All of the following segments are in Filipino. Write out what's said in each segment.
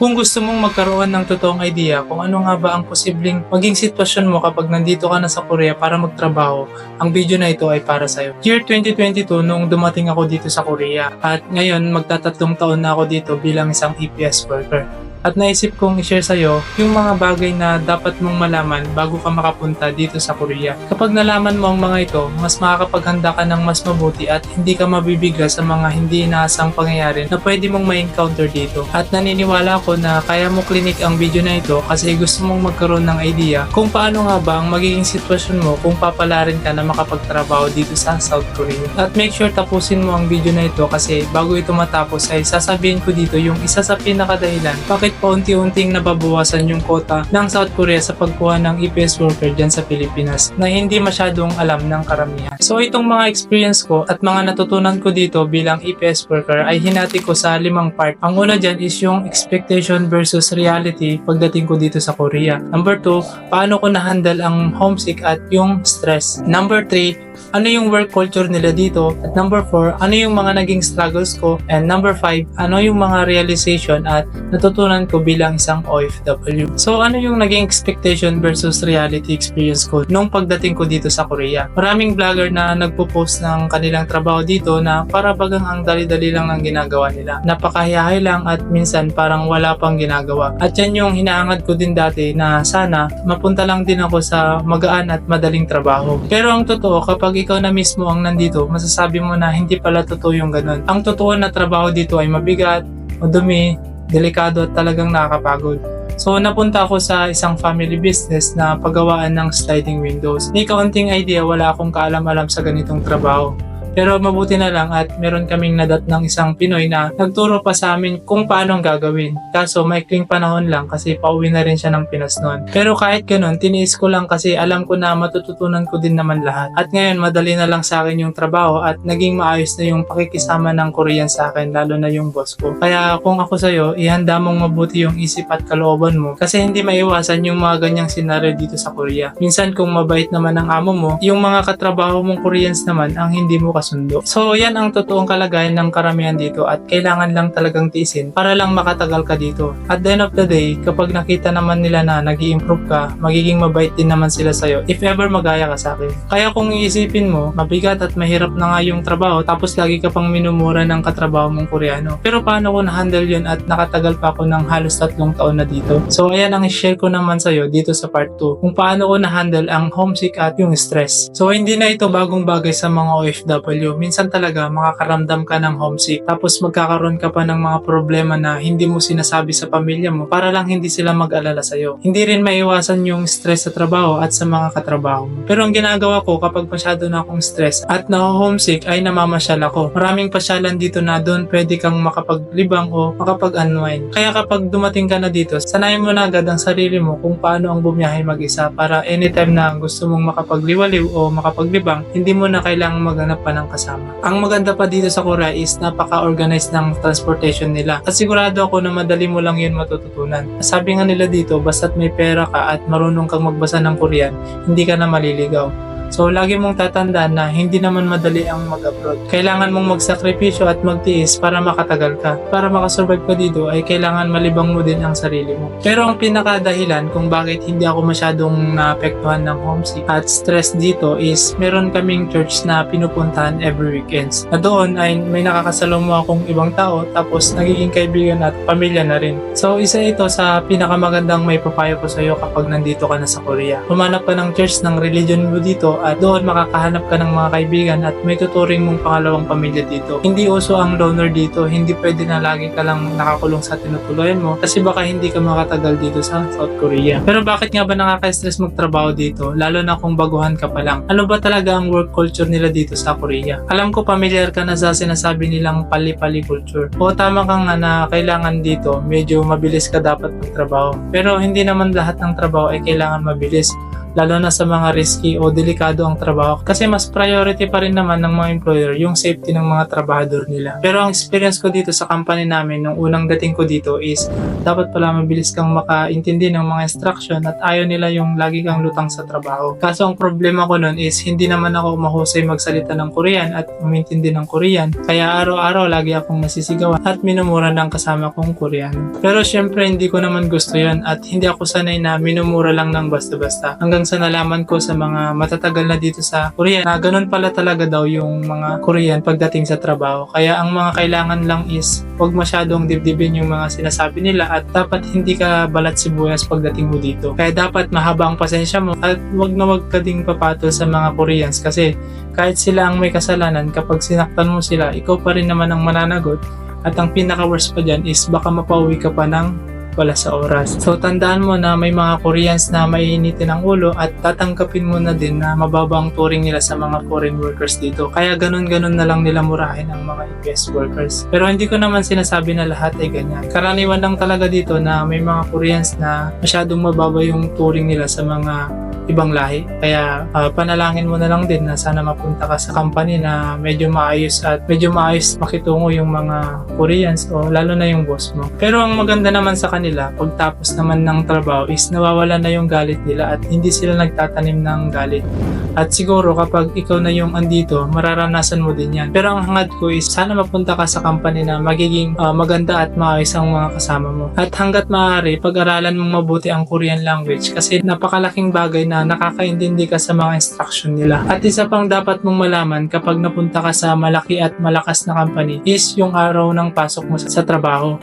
Kung gusto mong magkaroon ng totoong idea kung ano nga ba ang posibleng maging sitwasyon mo kapag nandito ka na sa Korea para magtrabaho, ang video na ito ay para sa'yo. Year 2022 noong dumating ako dito sa Korea at ngayon magtatatlong taon na ako dito bilang isang EPS worker. At naisip kong i-share sa'yo yung mga bagay na dapat mong malaman bago ka makapunta dito sa Korea. Kapag nalaman mo ang mga ito, mas makakapaghanda ka ng mas mabuti at hindi ka mabibigla sa mga hindi inaasang pangyayari na pwede mong ma-encounter dito. At naniniwala ako na kaya mo klinik ang video na ito kasi gusto mong magkaroon ng idea kung paano nga ba ang magiging sitwasyon mo kung papalarin ka na makapagtrabaho dito sa South Korea. At make sure tapusin mo ang video na ito kasi bago ito matapos ay sasabihin ko dito yung isa sa pinakadahilan bakit paunti-unting nababawasan yung quota ng South Korea sa pagkuha ng EPS worker dyan sa Pilipinas na hindi masyadong alam ng karamihan. So itong mga experience ko at mga natutunan ko dito bilang EPS worker ay hinati ko sa 5 part. Ang una dyan is yung expectation versus reality pagdating ko dito sa Korea. Number 2, paano ko na-handle ang homesick at yung stress. Number 3, ano yung work culture nila dito. At number 4, ano yung mga naging struggles ko. And number 5, ano yung mga realization at natutunan ko bilang isang OFW. So ano yung naging expectation versus reality experience ko nung pagdating ko dito sa Korea. Maraming vlogger na nagpo-post ng kanilang trabaho dito na para bagang ang dali-dali lang ng ginagawa nila. Napakahiyahay lang at minsan parang wala pang ginagawa. At yan yung hinaangad ko din dati na sana mapunta lang din ako sa magaan at madaling trabaho. Pero ang totoo, kapag ikaw na mismo ang nandito, masasabi mo na hindi pala totoo yung ganun. Ang totoo na trabaho dito ay mabigat, madumi, delikado at talagang nakakapagod. So napunta ako sa isang family business na paggawaan ng sliding windows. May kaunting idea, wala akong kaalam-alam sa ganitong trabaho. Pero mabuti na lang at meron kaming nadat ng isang Pinoy na nagturo pa sa amin kung paano ang gagawin. Kaso maikling panahon lang kasi pauwi na rin siya ng Pinas noon. Pero kahit ganun, tiniis ko lang kasi alam ko na matututunan ko din naman lahat. At ngayon madali na lang sa akin yung trabaho at naging maayos na yung pakikisama ng Korean sa akin, lalo na yung boss ko. Kaya kung ako sa'yo, ihanda mong mabuti yung isip at kalooban mo kasi hindi maiwasan yung mga ganyang senaryo dito sa Korea. Minsan kung mabait naman ang amo mo, yung mga katrabaho mong Koreans naman ang hindi mo kasundo. So yan ang totoong kalagayan ng karamihan dito at kailangan lang talagang tiisin para lang makatagal ka dito. At the end of the day, kapag nakita naman nila na nag-i-improve ka, magiging mabait din naman sila sa'yo if ever magaya ka sa akin. Kaya kung iisipin mo, mabigat at mahirap na nga yung trabaho tapos lagi ka pang minumura ng katrabaho mong Koreano. Pero paano ko na-handle yun at nakatagal pa ako ng halos 3 taon na dito? So ayan ang i-share ko naman sa'yo dito sa part 2 kung paano ko na-handle ang homesick at yung stress. So hindi na ito bagong bagay sa mga OFW. Minsan talaga makakaramdam ka ng homesick tapos magkakaroon ka pa ng mga problema na hindi mo sinasabi sa pamilya mo para lang hindi sila mag-alala sa'yo. Hindi rin maiwasan yung stress sa trabaho at sa mga katrabaho mo. Pero ang ginagawa ko kapag masyado na akong stress at na-homesick ay namamasyal ako. Maraming pasyalan dito na doon pwede kang makapaglibang o makapag-unwind. Kaya kapag dumating ka na dito, sanayin mo na agad ang sarili mo kung paano ang bumiyahe mag-isa para anytime na gusto mong makapagliwaliw o makapaglibang, hindi mo na kailangang maghanap pa ng kasama. Ang maganda pa dito sa Korea is napaka-organized ng transportation nila at sigurado ako na madali mo lang yun matututunan. Sabi nga nila dito, basta't may pera ka at marunong kang magbasa ng Korean, hindi ka na maliligaw. So lagi mong tatandaan na hindi naman madali ang mag-abroad. Kailangan mong magsakripisyo at magtiis para makatagal ka. Para makasurvive ka dito ay kailangan malibang mo din ang sarili mo. Pero ang pinakadahilan kung bakit hindi ako masyadong naapektuhan ng homesick at stress dito is meron kaming church na pinupuntahan every weekends. Na doon ay may nakakasalamuha akong ibang tao tapos nagiging kaibigan at pamilya na rin. So isa ito sa pinakamagandang may papayo ko sa iyo kapag nandito ka na sa Korea. Humanap ka ng church ng religion mo dito at doon makakahanap ka ng mga kaibigan at may tuturing mong pangalawang pamilya dito. Hindi uso ang loner dito, hindi pwede na lagi ka lang nakakulong sa tinutuluyan mo kasi baka hindi ka makatagal dito sa South Korea. Pero bakit nga ba nakaka-stress magtrabaho dito, lalo na kung baguhan ka pa lang? Ano ba talaga ang work culture nila dito sa Korea? Alam ko pamilyar ka na sa sinasabi nilang pali-pali culture. O tama ka nga na kailangan dito, medyo mabilis ka dapat magtrabaho. Pero hindi naman lahat ng trabaho ay kailangan mabilis. lalo na sa mga risky o delikado ang trabaho. Kasi mas priority pa rin naman ng mga employer yung safety ng mga trabahador nila. Pero ang experience ko dito sa company namin nung unang dating ko dito is dapat pala mabilis kang makaintindi ng mga instruction at ayaw nila yung lagi kang lutang sa trabaho. Kaso ang problema ko nun is hindi naman ako mahusay magsalita ng Korean at umintindi ng Korean. Kaya araw-araw lagi akong nasisigawan at minumura ng kasama kong Koreano. Pero syempre hindi ko naman gusto yun at hindi ako sanay na minumura lang ng basta-basta. Hanggang sa nalaman ko sa mga matatagal na dito sa Korea na ganun pala talaga daw yung mga Korean pagdating sa trabaho. Kaya ang mga kailangan lang is huwag masyadong dibdibin yung mga sinasabi nila at dapat hindi ka balat sibuyas pagdating mo dito. Kaya dapat mahaba ang pasensya mo at wag ka ding papatol sa mga Koreans kasi kahit sila ang may kasalanan, kapag sinaktan mo sila, ikaw pa rin naman ang mananagot. At ang pinaka-worst pa dyan is baka mapauwi ka pa ng wala sa oras. So tandaan mo na may mga Koreans na maiinitin ang ulo at tatanggapin mo na din na mababa ang turing nila sa mga foreign workers dito. Kaya ganun-ganun na lang nila murahin ang mga EPS workers. Pero hindi ko naman sinasabi na lahat ay ganyan. Karaniwan lang talaga dito na may mga Koreans na masyadong mababa yung turing nila sa mga ibang lahi. Kaya panalangin mo na lang din na sana mapunta ka sa company na medyo maayos at medyo maayos makitungo yung mga Koreans o lalo na yung boss mo. Pero ang maganda naman sa kanila, pagtapos naman ng trabaho is nawawala na yung galit nila at hindi sila nagtatanim ng galit. At siguro kapag ikaw na yung andito, mararanasan mo din yan. Pero ang hangad ko is sana mapunta ka sa company na magiging maganda at maayos ang mga kasama mo. At hanggat maaari, pag-aralan mong mabuti ang Korean language kasi napakalaking bagay na nakakaintindi ka sa mga instruction nila. At isa pang dapat mong malaman kapag napunta ka sa malaki at malakas na company is yung araw ng pasok mo sa trabaho.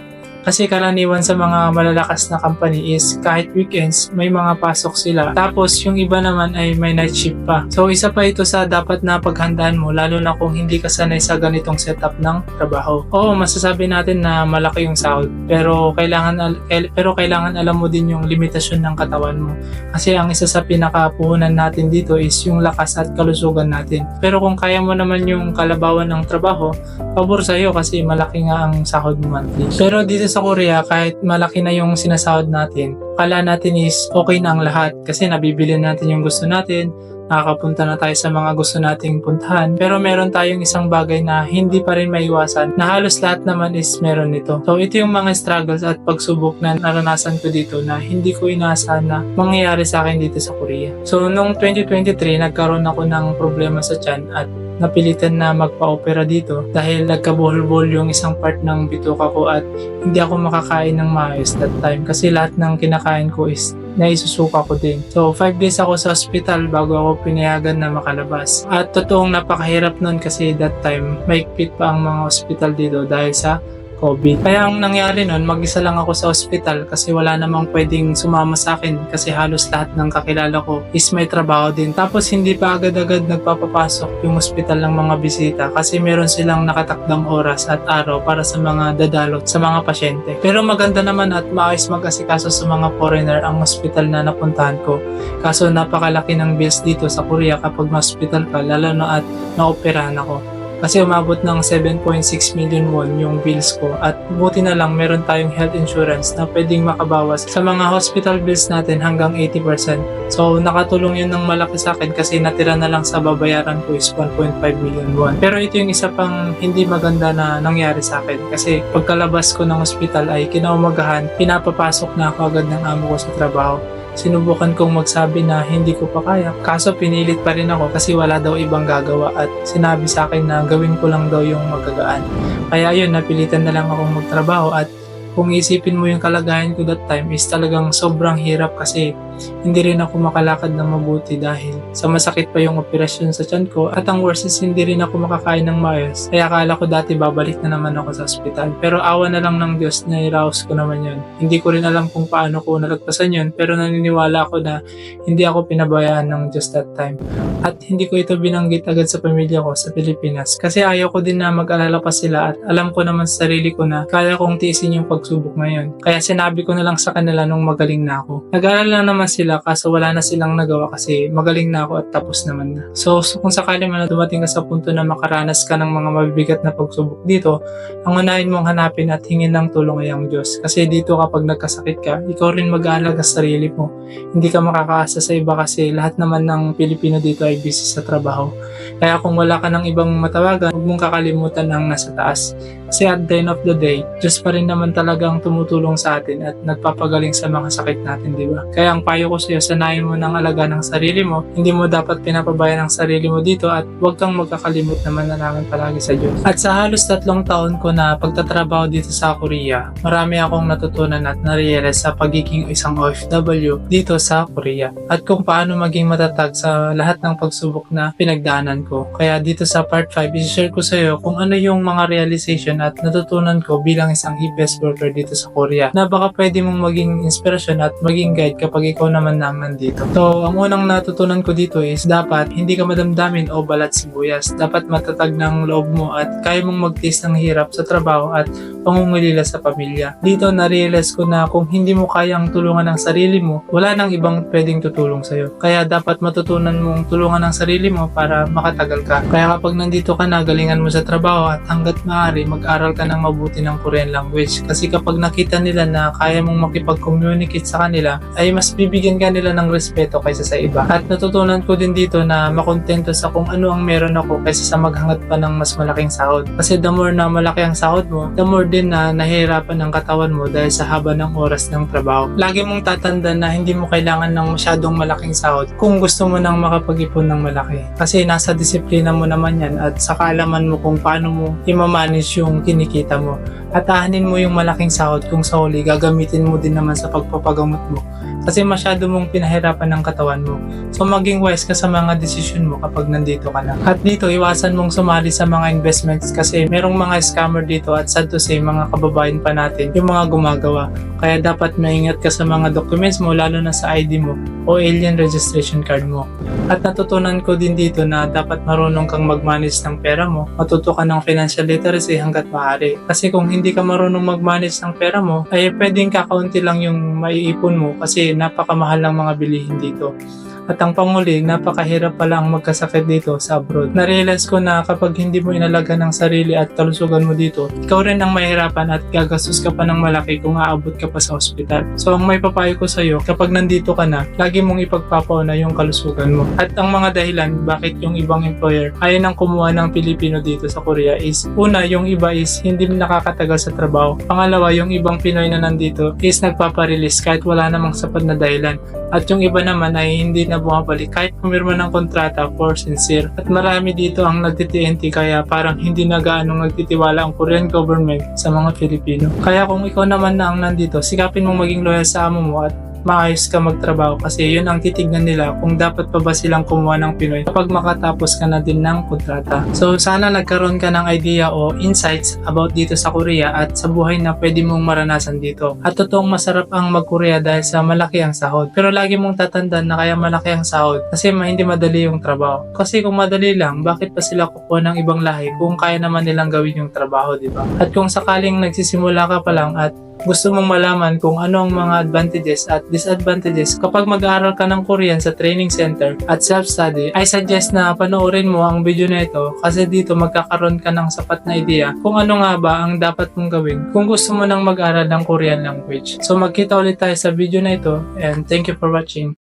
Kasi karaniwan sa mga malalakas na company is kahit weekends may mga pasok sila. Tapos yung iba naman ay may night shift pa. So isa pa ito sa dapat na paghandaan mo lalo na kung hindi ka sanay sa ganitong setup ng trabaho. Oo, masasabi natin na malaki yung sahod pero kailangan alam mo din yung limitasyon ng katawan mo. Kasi ang isa sa pinakapuhunan natin dito is yung lakas at kalusugan natin. Pero kung kaya mo naman yung kalabawan ng trabaho, pabor sa'yo kasi malaki nga ang sahod mo monthly. Pero dito sa Korea, kahit malaki na yung sinasahod natin, akala natin is okay na ang lahat kasi nabibili natin yung gusto natin, nakakapunta na tayo sa mga gusto nating puntahan. Pero meron tayong isang bagay na hindi pa rin maiwasan na halos lahat naman is meron nito. So ito yung mga struggles at pagsubok na naranasan ko dito na hindi ko inaasahan na mangyayari sa akin dito sa Korea. So noong 2023, nagkaroon ako ng problema sa tiyan at napilitan na magpa-opera dito dahil nagkabuhol-buhol yung isang part ng bituka ko at hindi ako makakain ng maayos that time kasi lahat ng kinakain ko is naisusuka ko din. So 5 days ako sa hospital bago ako pinayagan na makalabas. At totoong napakahirap nun kasi that time mahigpit pa ang mga hospital dito dahil sa COVID. Kaya ang nangyari nun, mag-isa lang ako sa ospital kasi wala namang pwedeng sumama sa akin kasi halos lahat ng kakilala ko is may trabaho din. Tapos hindi pa agad-agad nagpapapasok yung ospital ng mga bisita kasi meron silang nakatakdang oras at araw para sa mga dadalot sa mga pasyente. Pero maganda naman at maayos mag-asikaso sa mga foreigner ang ospital na napuntahan ko. Kaso napakalaki ng bills dito sa Korea kapag na-hospital ka, lalo na at naoperahan ako. Kasi umabot ng 7.6 million won yung bills ko at buti na lang meron tayong health insurance na pwedeng makabawas sa mga hospital bills natin hanggang 80%. So nakatulong yun ng malaki sa akin kasi natira na lang sa babayaran ko is 1.5 million won. Pero ito yung isa pang hindi maganda na nangyari sa akin kasi pagkalabas ko ng hospital ay kinaumagahan, pinapapasok na ako agad ng amo ko sa trabaho. Sinubukan kong magsabi na hindi ko pa kaya. Kaso pinilit pa rin ako kasi wala daw ibang gagawa at sinabi sa akin na gawin ko lang daw yung magagaan. Kaya yun, napilitan na lang akong magtrabaho at kung isipin mo yung kalagayan ko that time is talagang sobrang hirap kasi hindi rin ako makalakad na mabuti dahil sa masakit pa yung operasyon sa tiyan ko at ang worst is hindi rin ako makakain ng maayos. Kaya akala ko dati babalik na naman ako sa ospital. Pero awa na lang ng Diyos na iraos ko naman yun. Hindi ko rin alam kung paano ko nalagpasan yun pero naniniwala ako na hindi ako pinabayaan ng Diyos that time. At dapat hindi ko ito binanggit agad sa pamilya ko sa Pilipinas kasi ayaw ko din na mag-alala pa sila at alam ko naman sa sarili ko na kaya kong tiisin yung pagsubok ngayon. Kaya sinabi ko na lang sa kanila nung magaling na ako. Nag-aalala naman sila kaso wala na silang nagawa kasi magaling na ako at tapos naman na. So kung sakali man na dumating ka sa punto na makaranas ka ng mga mabibigat na pagsubok dito, ang unahin mong hanapin at hingin ng tulong ay ang Diyos. Kasi dito kapag nagkasakit ka, ikaw rin mag-aalaga sa sarili mo. Hindi ka makakaasa sa iba kasi lahat naman ng Pilipino dito ay busy sa trabaho. Kaya kung wala ka ng ibang matawagan, huwag mong kakalimutan ang nasa taas. Kasi at the end of the day, Diyos pa rin naman talagang tumutulong sa atin at nagpapagaling sa mga sakit natin, di ba? Kaya ang payo ko sa iyo, sanayin mo ng alaga ng sarili mo. Hindi mo dapat pinapabayaan ang sarili mo dito at huwag kang magkakalimot na manalangin palagi sa Diyos. At sa halos 3 taon ko na pagtatrabaho dito sa Korea, marami akong natutunan at narealize sa pagiging isang OFW dito sa Korea. At kung paano maging matatag sa lahat ng pagsubok na pinagdaanan ko. Kaya dito sa part 5, i-share ko sa iyo kung ano yung mga realization at natutunan ko bilang isang EPS worker dito sa Korea na baka pwede mong maging inspirasyon at maging guide kapag ikaw naman nandito. So, ang unang natutunan ko dito is dapat hindi ka madamdamin o balat sibuyas. Dapat matatag ng loob mo at kaya mong magtiis ng hirap sa trabaho at pangungulila sa pamilya. Dito na-realize ko na kung hindi mo kayang tulungan ang sarili mo, wala nang ibang pwedeng tutulong sa'yo. Kaya dapat matutunan mong tulungan ang sarili mo para makatagal ka. Kaya kapag nandito ka na, galingan mo sa trabaho at hanggat maaari, mag-aral ka ng mabuti ng Korean language. Kasi kapag nakita nila na kaya mong makipag-communicate sa kanila, ay mas bibigyan ka nila ng respeto kaysa sa iba. At natutunan ko din dito na makontento sa kung ano ang meron ako kaysa sa maghangat pa ng mas malaking sahod. Kasi the more na malaki ang sahod mo, the more din na nahihirapan ang katawan mo dahil sa haba ng oras ng trabaho. Lagi mong tatandaan na hindi mo kailangan ng masyadong malaking sahod kung gusto mo nang makapag-ipon ng malaki. Kasi nasa disiplina mo naman yan at sa kaalaman mo kung paano mo i-manage yung kinikita mo. At ahanin mo yung malaking sahod kung sa huli gagamitin mo din naman sa pagpapagamot mo. Kasi masyado mong pinahirapan ng katawan mo. So maging wise ka sa mga desisyon mo kapag nandito ka na. At dito, iwasan mong sumali sa mga investments kasi merong mga scammer dito at sad to say, mga kababayan pa natin yung mga gumagawa. Kaya dapat maingat ka sa mga documents mo lalo na sa ID mo o alien registration card mo. At natutunan ko din dito na dapat marunong kang mag-manage ng pera mo. Matuto ka ng financial literacy hanggat maaari. Kasi kung hindi ka marunong mag-manage ng pera mo, ay pwedeng kakaunti lang yung maiipon mo kasi napakamahal ng mga bilihin dito. At ang panghuli, napakahirap pala ang magkasakit dito sa abroad. Narealize ko na kapag hindi mo inalaga ng sarili at kalusugan mo dito, ikaw rin ang mahirapan at gagastos ka pa ng malaki kung aabot ka pa sa ospital. So ang may papayo ko sa iyo, kapag nandito ka na, lagi mong ipagpapauna yung kalusugan mo. At ang mga dahilan bakit yung ibang employer ayaw nang kumuha ng Pilipino dito sa Korea is, una, yung iba is hindi nakakatagal sa trabaho. Pangalawa, yung ibang Pinoy na nandito is nagpaparelease kahit wala namang sapat na dahilan. At yung iba naman ay hindi na bumabalik kahit pumirma ng kontrata for sincere. At marami dito ang nagtitnt kaya parang hindi na gaanong nagtitiwala ang Korean government sa mga Pilipino. Kaya kung ikaw naman na ang nandito, sikapin mong maging loyal sa amo mo at maayos ka magtrabaho kasi yun ang titignan nila kung dapat pa ba silang kumuha ng Pinoy kapag makatapos ka na din ng kontrata. So sana nagkaroon ka ng idea o insights about dito sa Korea at sa buhay na pwede mong maranasan dito. At totoong masarap ang mag-Korea dahil sa malaki ang sahod. Pero lagi mong tatandaan na kaya malaki ang sahod kasi hindi madali yung trabaho. Kasi kung madali lang, bakit pa sila kukuha ng ibang lahi kung kaya naman nilang gawin yung trabaho, di ba? At kung sakaling nagsisimula ka pa lang at gusto mong malaman kung ano ang mga advantages at disadvantages kapag mag-aaral ka ng Korean sa training center at self-study, I suggest na panoorin mo ang video na ito kasi dito magkakaroon ka ng sapat na idea kung ano nga ba ang dapat mong gawin kung gusto mo nang mag-aral ng Korean language. So magkita ulit tayo sa video na ito and thank you for watching.